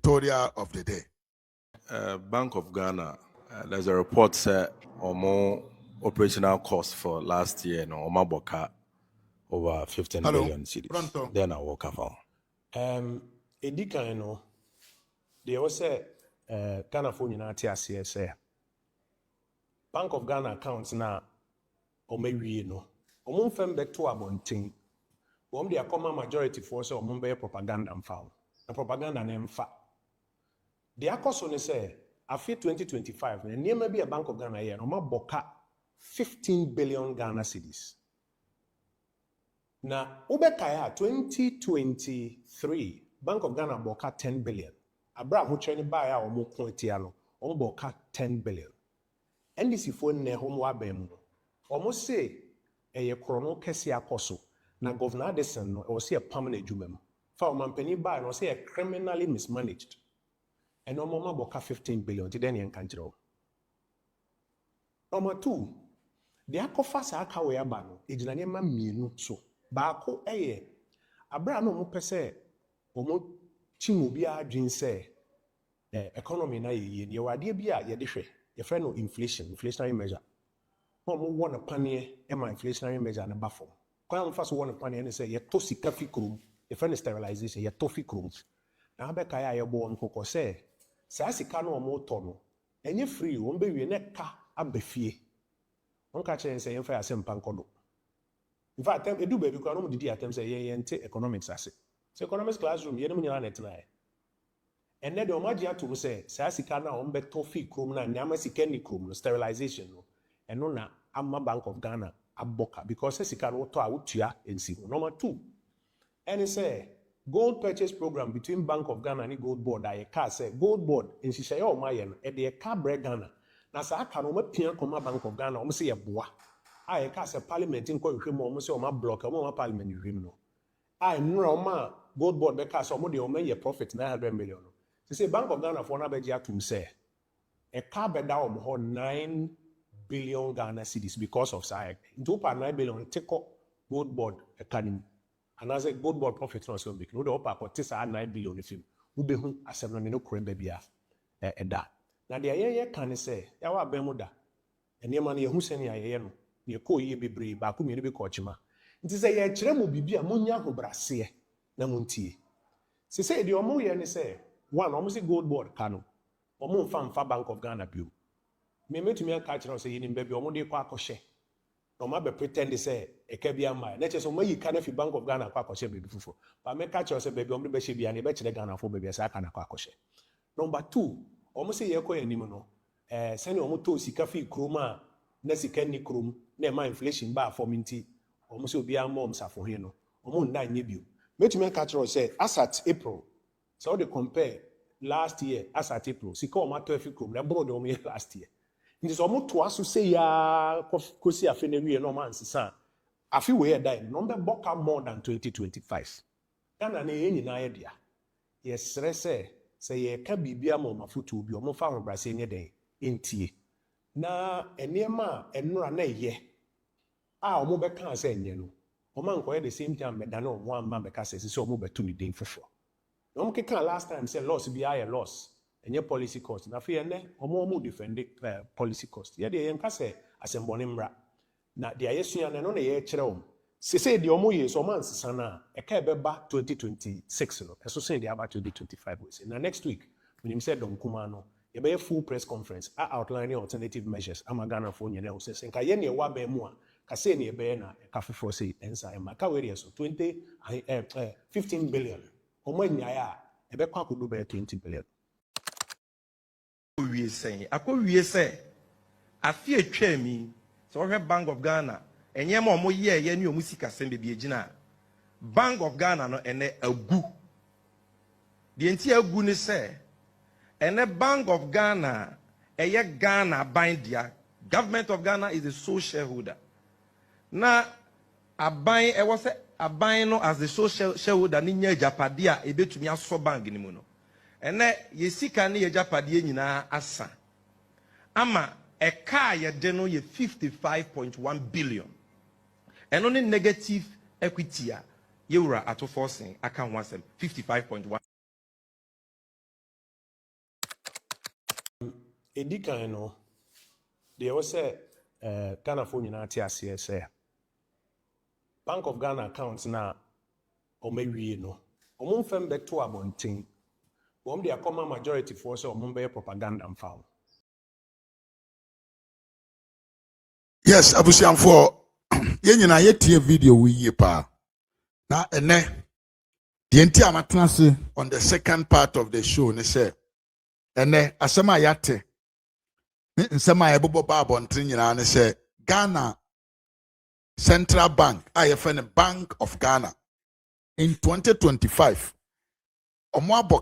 editorial of the day. Bank of Ghana, there's a report said more operational costs for last year, no, Omaboka over 15 billion cedis. Pronto. Then I walk around. Edika, no, they also say, Ghana phone in RTSC, Bank of Ghana accounts now, or maybe no, or more back to abonting. One the common majority force or Mumbai propaganda and found. A propaganda name fa. The cost on say, after 2025, and near maybe a Bank of Ghana here, no more boka 15 billion Ghana cedis. Now, Ubekaya 2023, Bank of Ghana boka 10 billion. Abra who train buy or more quantity on boka 10 billion. NDC phone ne home wabem. Almost say a chrono kesia koso. Na Governor Addison or say a permanent jumem. For Mampeni buy or say a criminally mismanaged. And no more boka 15 billion to then control. Number two, the akofas akawe abano, ejinanyema mienu so. Baako abra no mo pese omo chimu bia adwin se economy na ye wade bia ye de hwe ye frɛ no inflationary measure mo won a panie my inflationary measure na bafo kwa mo faso won a panie ne se ye to sika fi krom ye frɛ no sterilization ye to fi krom na abeka ya ye bo nkokɔ se saa sika no mo to no enye free won be wie ne ka abafie on ka kyerɛ se ye fa asem pankodo. In fact, I do baby because I did attempt say yeah economics as it. So economics classroom, you know me net na. And then the omagia to say sika na on beto fi krom na nyama sika ni krom sterilization no. And no na amma Bank of Ghana aboka because sika no to awutua ensi. Number 2. And it say gold purchase program between Bank of Ghana and Gold Board. I can say Gold Board in shisha yo mayen e de ka bre Ghana. Na sa aka no mapia koma Bank of Ghana o say ye boa. I can't say parliament in Kojo Oppong say my block or parliament you no. I know ma Gold Board because some of the omen your profit 900 million. They say Bank of Ghana for na beja to say a car bed down 9 billion Ghana cedis because of SAEC. Into 9 billion take up Gold Board academy. And as a Gold Board profit not so big. No the upper court is 9 billion if you be who as a no crane baby that. Now the aye can say ya wa bemuda. And your money who send ya no. Ye ko ye bebre ba ko mienu be ko chima nti se ye kire mo bibia monya ho brase na montie se se de omo ye ne se one omo se Gold Board ka no omo mfa Bank of Ghana bio me metumi aka kire se yini mba bi omo de kwa akɔhye na omo be pretend se e ka bia mai na che so mayi ka na fi Bank of Ghana kwa akɔhye bebi fufo ba me ka kire se bebi omo de be hye bia ne be kire Ghana fo bebi se aka na kwa akɔhye. Number 2 omo se ye ko yanim no se ne omo to sika fi kroma na sika ni krom na ma inflation ba for minti omo se obi amom safo he no omo nna nye bio metumi ka kire say as at April so they compare last year as at April sika omo to afi krom na board omo last year nti so omo to aso say ya kosi afi na wie no man sisa afi we die number boka more than 2025 Ghana na ye nyina ye dia yes say ye ka bibia mo mafutu obi omo fa ho brase nye den entie na enema enura na ye omo be kan say enye no omo ankoye the same time meda na omo amba be ka say so omo betu ni den fofo omo ke kan last time say loss bi aye loss enye policy cost na fe ene omo defend policy cost ye de ye nka say asembone mra na de ayesua na no na ye kire om se de omo ye so man sesa na e ka be ba 2026 no eso say de aba 2025 we say na next week when him said Don Kuma no ye be full press conference outlining alternative measures Ghana for nyene o say nka ye ne wa ba mu a ka say ne be na ka fofo say ensa e ma ka we so 15 billion omo nya ya e be kwa kodo be 20 billion wie say akɔwie sɛ afi atwa mi so hwɛ Bank of Ghana enye ma omo ye ne omo sika sɛm be gyina Bank of Ghana no ene agu de enti agu ne sɛ ene Bank of Ghana eye Ghana bandia government of Ghana is the sole shareholder na aban ewo se aban no as the sole shareholder ni nya japade a ebetumi aso bank ni mu no ene ye sika ne ye japade nyina asa ama eka ye de no ye 55.1 billion eno ne negative equity a ye wura ato forcing aka ho asem 55.1 edi kan no deɛ wɔ sɛ Ghana fo nyinaa te aseɛ sɛ Bank of Ghana accounts na ɔmawie no ɔmo mfɛm bɛto abɔnten wɔn de akɔma majority foɔ sɛ ɔmo bɛyɛ propaganda mfa ho. Yes, abusiamfo yɛn nyinaa yɛtie video wi yie pa. Na ene the entire matnase on the second part of the show ne say ene asɛm a yɛate ne nsɛm a yɛbobɔ ba abɔnten nyinaa ne sɛ Ghana Central Bank a yɛfɛ ne Bank of Ghana in 2025 ɔmo abɔ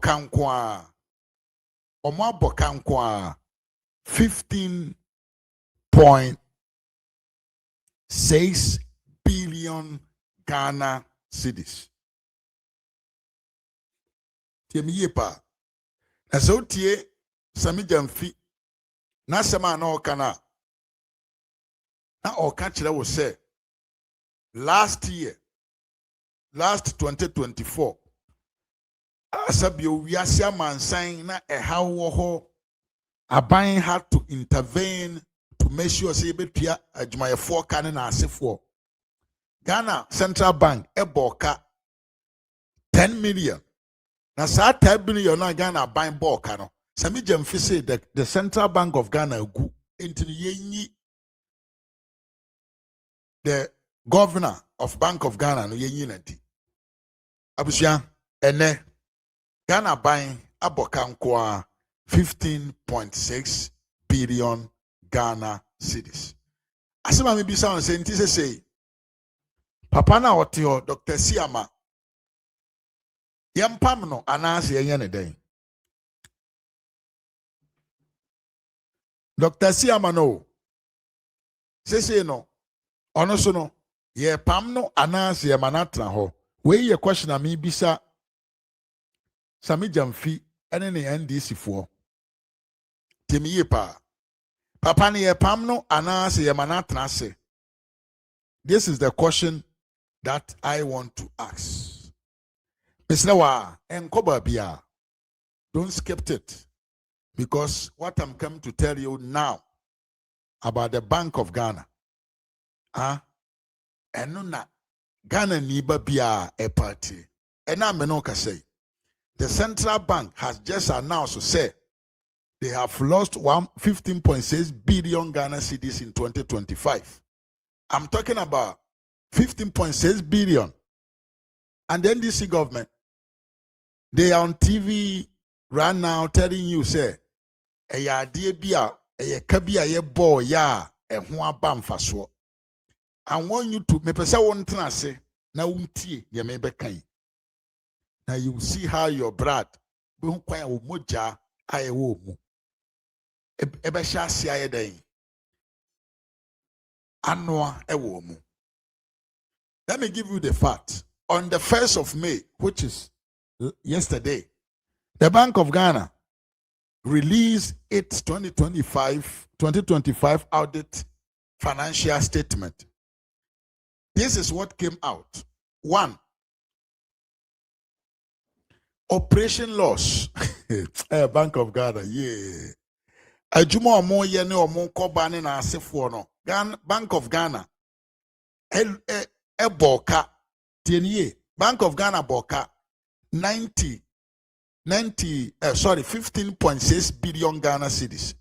kanko a 15.6 billion Ghana cedis. Tiemiye pa. Na sɛ wotie Sami Jamfi na asɛm a na ɔka na ɔka kyerɛ wo sɛ last 2024 asabio wiase amansan na ɛhaw wɔ hɔ aban had to intervene to make sure say betua adwumayɛfoɔ ka ne na asefoɔ. Ghana Central Bank ɛbɔɔka 10 million. Na saa 10 billion na Ghana aban bɔɔka no. Sami Jamfi say the Central Bank of Ghana gu into yenyi the governor of Bank of Ghana no yenyi nanti. Abusua ene Ghana buying aboka nkoa 15.6 billion Ghana cedis. Asema me bisa on say nti say papa na otio Dr. Siama yempam no anase yenye ne den. Dr. Siama no say no ono so no ye pam no anase ye manatra ho. We ye question a me bisa Sami Jamfi ene ne NDC fo. Temi ye pa. Papa ni ye pam no anase ye manatra se. This is the question that I want to ask. Mislewa enkoba bia. Don't skip it. Because what I'm coming to tell you now about the Bank of Ghana. Enuna Ghana niba bia a party. Ena menoka say. The Central Bank has just announced to say they have lost 15.6 billion Ghana cedis in 2025. I'm talking about 15.6 billion. And the NDC government, they are on TV right now telling you, say, eya diebia, eya kabia ye bo ya, ehua bamfaswo. I want you to, me pesa won say, na untie, ye mebe kai. Now you see how your blood will quite moja I will mu. Ebesha sia day. Anwa ewomu. Let me give you the fact. On the 1st of May, which is yesterday, the Bank of Ghana released its 2025 audit financial statement. This is what came out. 1. Operation loss. Bank of Ghana, yeah. Ajuma omo ye ne omo koba ne na asefo no. Bank of Ghana boka tieniye. Bank of Ghana boka 15.6 billion Ghana cedis.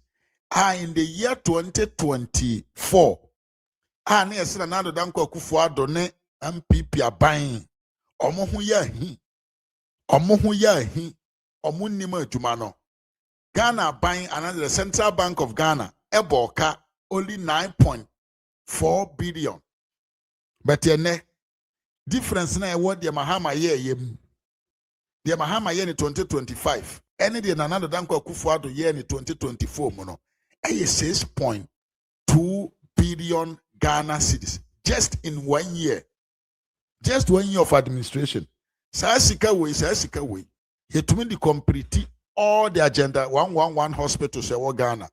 In the year 2024, ne yesira na Danko Akufo-Addo ne MPP aban omo hu ya hi. Omo nima adwuma no. Ghana buying another the Central Bank of Ghana eboka only 9.4 billion. But yene difference na what the Mahama ye yem. The Mahama ye in 2025. Any the another Danko Akufo-Addo ye in 2024 mono. 6.2 billion Ghana cedis just in 1 year. Just 1 year of administration. Sasika way. He to me the complete all the agenda 111 hospitals in Ghana.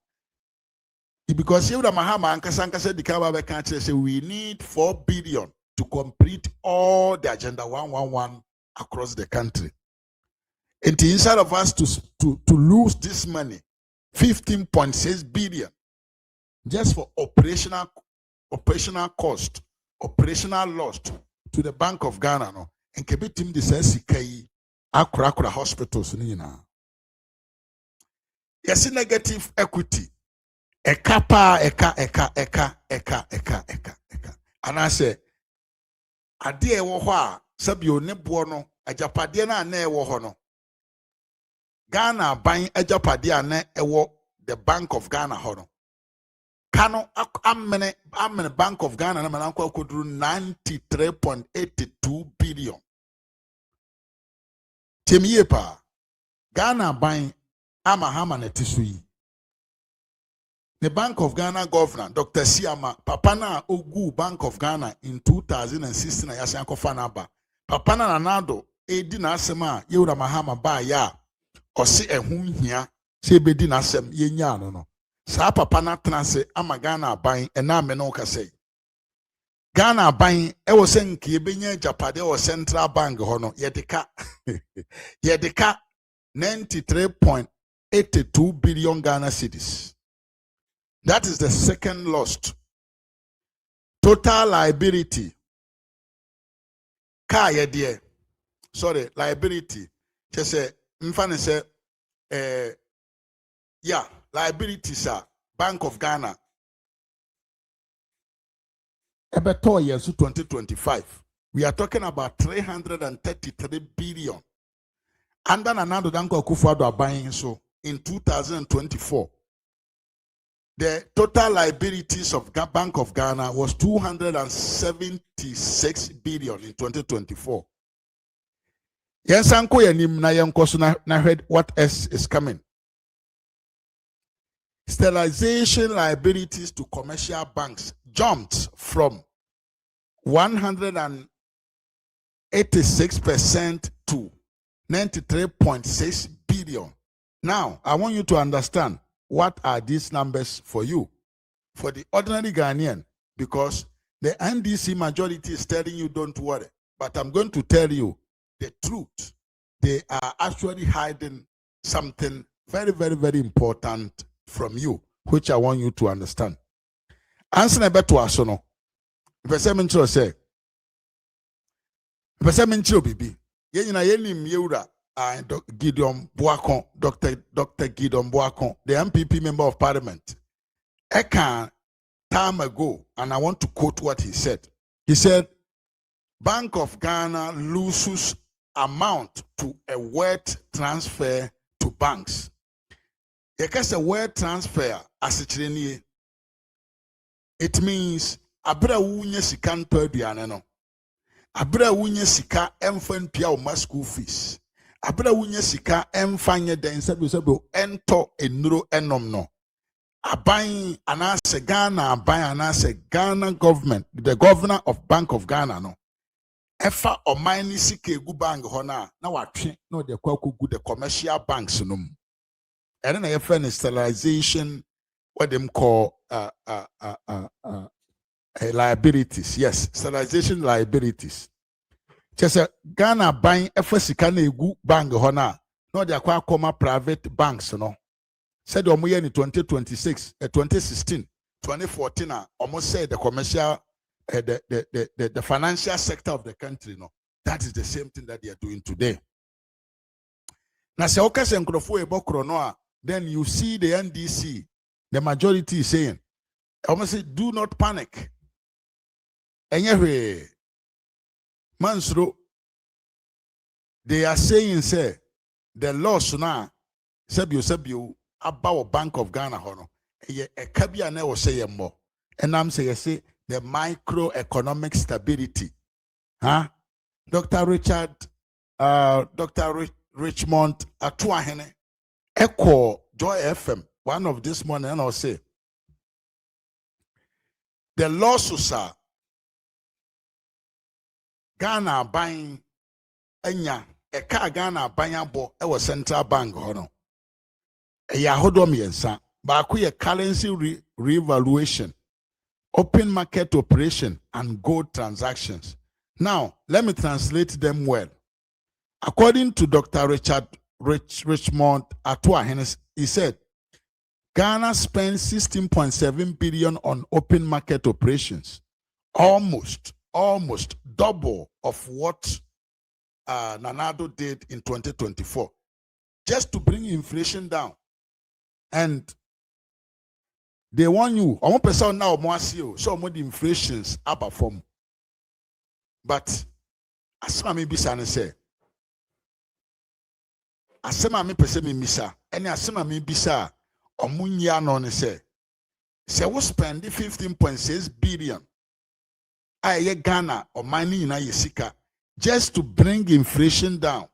Because here the Mahama and Kasanka the Kababe country say we need 4 billion to complete all the agenda 111 across the country. And instead of us to lose this money, 15.6 billion just for operational cost, operational loss to the Bank of Ghana. No, and kebetim de says sikai akura hospitals ni na. Yes, negative equity. Eka. And I say, ade ewo ho a sabio ne bo no ajapade na na ewo ho no. Ghana buying ajapade na ewo the Bank of Ghana ho no. Kano amene Bank of Ghana na mananko akoduru 93.82 billion. Temiye pa Ghana buying ama na tisui. The Bank of Ghana governor, Dr. Siama, Papa na Ogu Bank of Ghana in 2016 na yasi anko fanaba. Papa na nanado edi na asema yewura mahama ba ya osi ehum hia se bedi na asem yenya no. Sa papa na transe ama Ghana aban ena me no kase. Ghana aban e wo se nke ebenya japade o Central Bank ho no yedeka 93.82 billion Ghana cedis. That is the second lost. Total liability. Liability. Just say, mfane say, liability, sir. Bank of Ghana. Ebeto years 2025. We are talking about 333 billion. And then another Danko Akufo-Addo are buying so in 2024. The total liabilities of Bank of Ghana was 276 billion in 2024. Yensanko yanim na yenkoso na heard what else is coming. Sterilization liabilities to commercial banks jumped from 186% to 93.6 billion. Now, I want you to understand what are these numbers for you, for the ordinary Ghanaian, because the NDC majority is telling you don't worry. But I'm going to tell you the truth. They are actually hiding something very, very, very important from you, which I want you to understand. Answer never to us, no. If I say, Bibi, yenim yeura. Gideon Boakon, Dr. Gideon Boakon, the MPP member of parliament, time ago, and I want to quote what he said. He said, Bank of Ghana loses amount to a word transfer to banks. Because a word transfer, as it means, abra unye sikan perdianeno. Abra unye sika emfen pia o school fees. Abra wunya sika emfanye den sebo ento enuro enom no. Aban anase Ghana aban anase Ghana government, the governor of Bank of Ghana no. Efa omani sika egu bank ho na watwe no de kwaku gu the commercial banks no. And then I have sterilization, what them call liabilities. Yes, sterilization liabilities. Just Ghana buying efasika na egu bank ho na no de akwa koma private banks no said omo in 2026 2016 2014 almost said the commercial the financial sector of the country no, that is the same thing that they are doing today. Now se okase nkrofo ebokro no, then you see the NDC, the majority is saying almost say do not panic. Enyewe Mansro, they are saying, say, the loss now, Sabio, about Bank of Ghana, hono, a cabia never say more. And I'm say, the microeconomic stability. Huh? Dr. Richmond, Atuahene, Echo, Joy FM, one of this morning, and I'll say, the losses are Ghana buying enya eka Ghana buying abo e Central Bank hono. Ya hodom yensa ba ku ye currency revaluation, open market operation and gold transactions. Now, let me translate them well. According to Dr. Richmond Atuahene, he said Ghana spends 16.7 billion on open market operations, almost double of what Nanado did in 2024, just to bring inflation down. And they want you, I want person now more see so more the inflations up from. But asema me bisa ne say, asema me pese me misa, any asema me bisa omunya no ne say we spend 15.6 billion aye Ghana or money na yesika just to bring inflation down.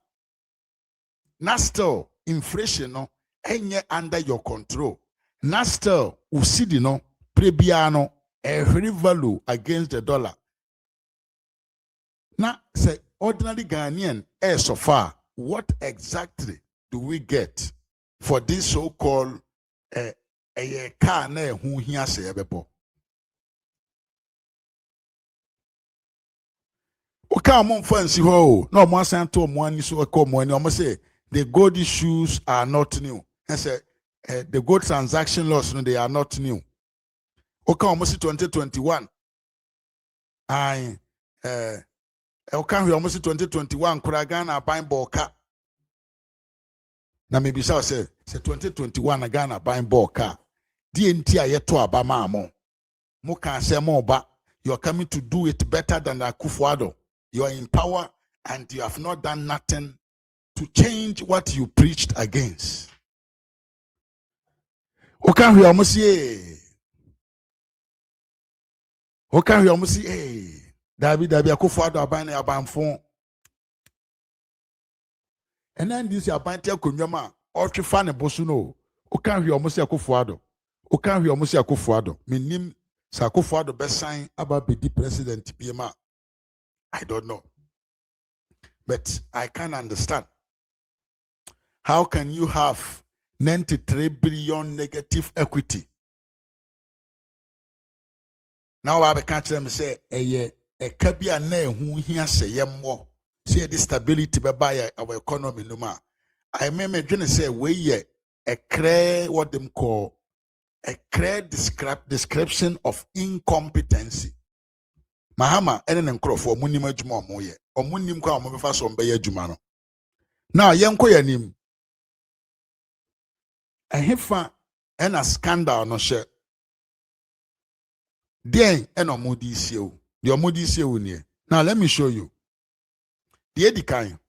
Now still inflation no enye under your control. Now still usidi no prebiano a very value against the dollar. Now say ordinary Ghanaian so far, what exactly do we get for this so-called a car na who here say bebo? Okay, I'm on fancy ho. No more santo money so come when you say the gold issues are not new. I say the gold transaction loss no, they are not new. Okay, almost 2021. I okay, we almost 2021. Kuragana buying boka. Na maybe so say 2021 Ghana buying boka. DNT ayeto abama mo. Mo can say more ba. You are coming to do it better than Akufo-Addo. You are in power and you have not done nothing to change what you preached against. Okay, we almost say, okay, we almost say, David Akufo-Addo abane abanfo. And then this abante akunyama or trifane bosuno. Okay, we almost say Akufo-Addo. Okay, we almost say Akufo-Addo. Minim sa Akufo-Addo best sign about the president PMA. I don't know. But I can understand. How can you have 93 billion negative equity? Now I can't tell them say a kabia na who here say yemmo. See the stability by our economy no ma. I remember just say we a clear what them call a clear description of incompetency. Mahama ene nkro for munim adwuma omoye. Omunim kwa omobefa so mbe adwuma no. Now yenko yanim. A hefa and a scandal no share. Then and omudi issue. The omudi issue near. Now let me show you. The edikan.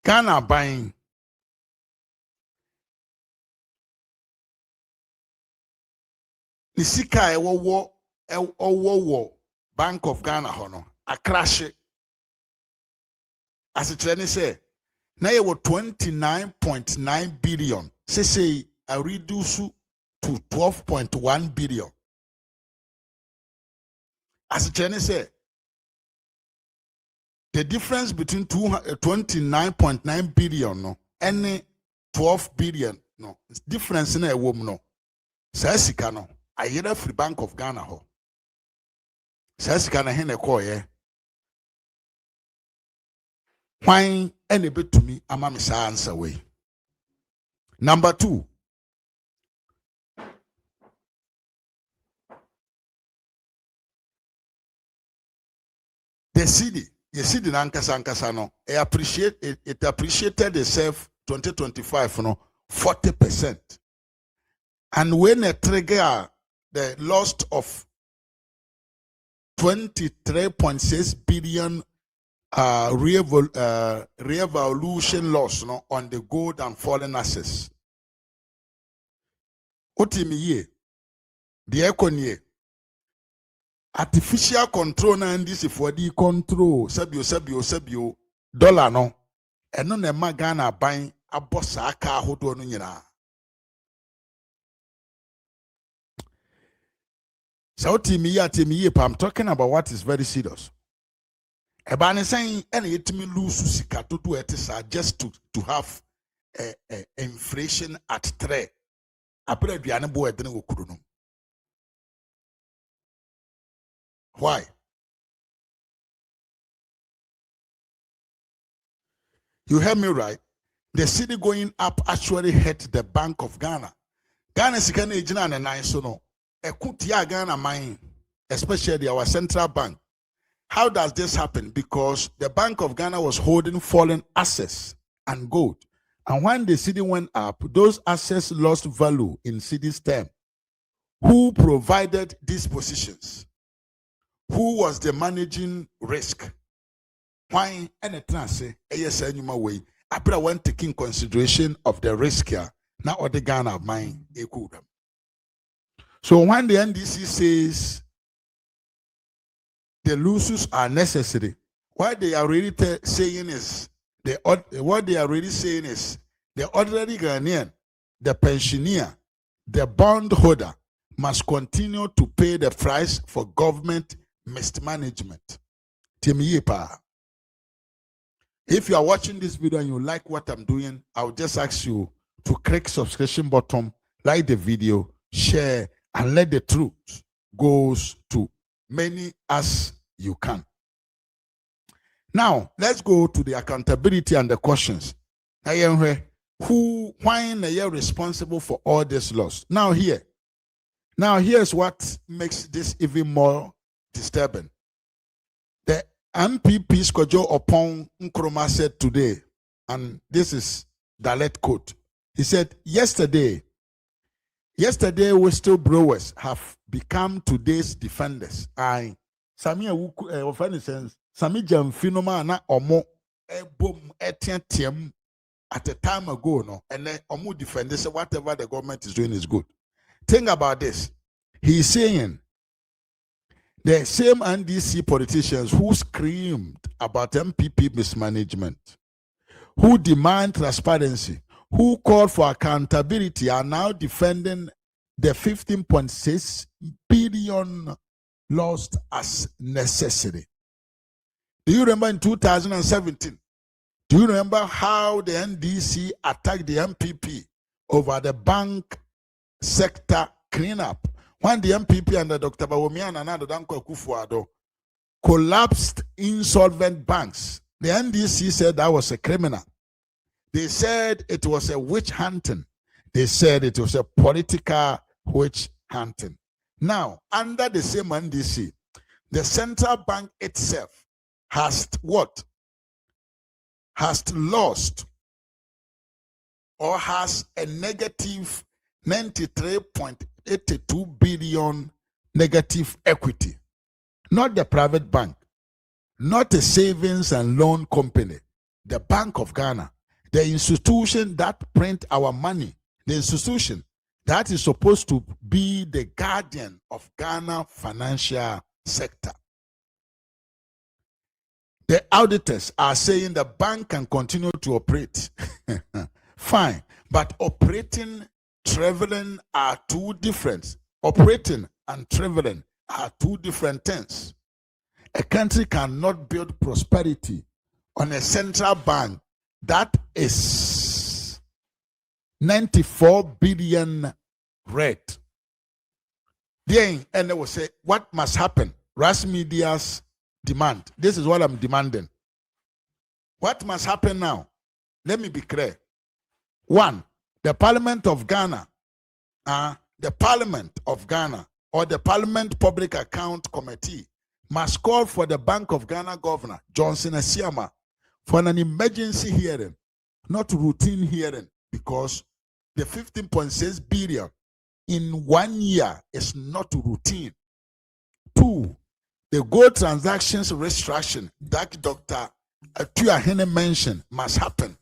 Ghana buying the sika ewo Bank of Ghana hono a crash it. As it say now you 29.9 billion. Say a reduce to 12.1 billion. As it say the difference between 29.9 billion no and 12 billion no difference in a woman no. Sasika no a free Bank of Ghana ho. Sasika na hene call ye. Why any bit to me ama me sa answer way. Number 2. The city, nankasa no, it appreciated itself 2025 no 40%. And when a trigger the loss of 23.6 billion revaluation loss no on the gold and foreign assets. Otimi the economy artificial control na this for the control sabio dollar no eno na ma Ghana ban abosa aka ahodo no nyina. So otimi I'm talking about what is very serious. Ebane saying any etimi lose sika to do it just to have inflation at 3. Apre aduane bo edene wokuru no. Why? You heard me right. the city going up actually hurt the Bank of Ghana. Ghana sikana ejina na nine so no. Ekutia Ghana mine, especially our central bank. How does this happen? Because the Bank of Ghana was holding foreign assets and gold. And when the city went up, those assets lost value in city's term. Who provided these positions? Who was the managing risk? Why any trance ASN way? After when taking consideration of the risk here, now or the Ghana of mine, so when the NDC says the losses are necessary, what they are really saying is the ordinary Ghanaian, the pensioner, the bondholder must continue to pay the price for government mismanagement. If you are watching this video and you like what I'm doing, I'll just ask you to click subscription button, like the video, share, and let the truth goes to many as you can. Now, let's go to the accountability and the questions. Who, why are you responsible for all this loss? Now here's what makes this even more disturbing. The MPP's Kojo Oppong Nkrumah said today, and this is direct quote. He said, yesterday, whistleblowers have become today's defenders. I, Samia offense, Sami Jamfinoma na omo boom etiam at a time ago, no, and then omo defenders, whatever the government is doing is good. Think about this. He's saying the same NDC politicians who screamed about MPP mismanagement, who demand transparency, who called for accountability, are now defending the 15.6 billion lost as necessary. Do you remember in 2017? Do you remember how the NDC attacked the MPP over the bank sector cleanup? When the MPP under Dr. Bawumia and Nana Danko Akufo-Addo collapsed insolvent banks, the NDC said that was a criminal. They said it was a witch hunting. They said it was a political witch hunting. Now, under the same NDC, the central bank itself has what? Has lost or has a negative 93.82 billion negative equity. Not the private bank, not a savings and loan company, the Bank of Ghana, the institution that print our money, the institution that is supposed to be the guardian of Ghana financial sector. The auditors are saying the bank can continue to operate. Fine, but operating, traveling are two different. Operating and traveling are two different things. A country cannot build prosperity on a central bank that is 94 billion red. Then, and they will say, what must happen? Ras Media's demand. This is what I'm demanding. What must happen now? Let me be clear. One, the Parliament of Ghana, or the Parliament Public Account Committee must call for the Bank of Ghana Governor, Johnson Asiama, for an emergency hearing, not routine hearing, because the 15.6 billion in 1 year is not routine. Two, the gold transactions restriction that Dr. Atuahene mentioned must happen.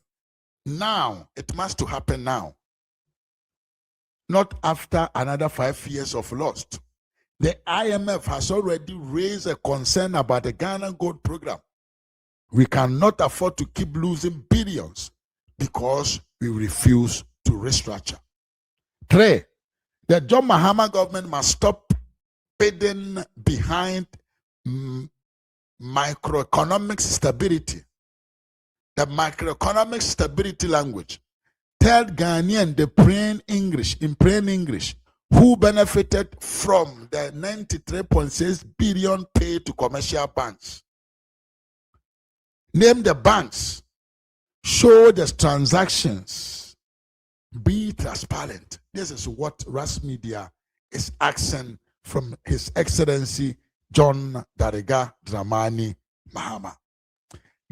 Now, it must to happen now. Not after another 5 years of loss. The IMF has already raised a concern about the Ghana Gold Program. We cannot afford to keep losing billions because we refuse to restructure. 3, the John Mahama government must stop bidding behind microeconomic stability. The microeconomic stability language. Tell Ghanaian the plain English, in plain English, who benefited from the 93.6 billion paid to commercial banks. Name the banks Show the transactions. Be transparent. This is what Ras Media is asking from His Excellency John Dariga Dramani Mahama.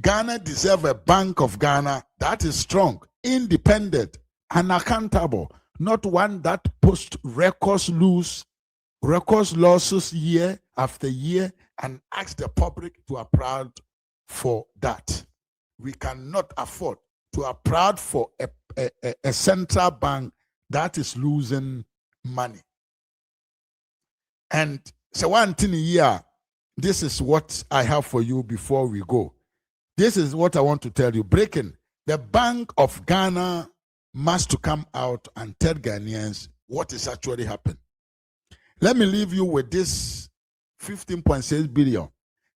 Ghana deserves a Bank of Ghana that is strong, independent, and accountable, not one that posts records losses year after year and asks the public to applaud for that. We cannot afford to applaud for a central bank that is losing money. And so one thing here, this is what I have for you before we go. This is what I want to tell you. Breaking. The Bank of Ghana must to come out and tell Ghanaians what is actually happening. Let me leave you with this 15.6 billion.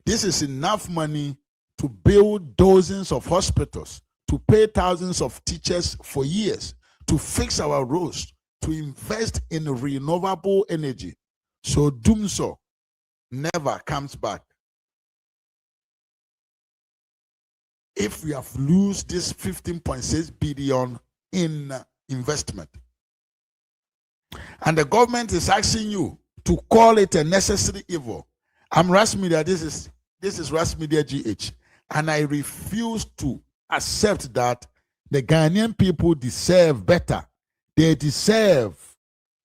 This is enough money to build dozens of hospitals, to pay thousands of teachers for years, to fix our roads, to invest in renewable energy. So doom so never comes back. If we have lose this 15.6 billion in investment, and the government is asking you to call it a necessary evil. I'm Ras Media. This is Ras Media GH, and I refuse to accept that the Ghanaian people deserve better. They deserve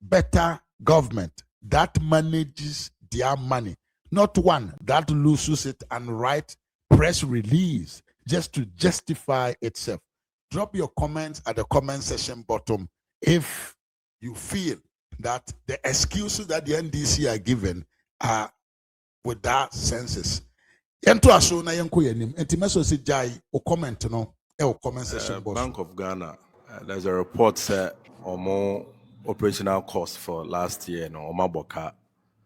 better government that manages their money, not one that loses it and write press release just to justify itself. Drop your comments at the comment section bottom if you feel that the excuses that the NDC are given are without senses. Yento aso na yenko yanim. Enti meso si jai o comment no e o comment section box. Bank of Ghana, there's a report say more operational costs for last year no Omaboka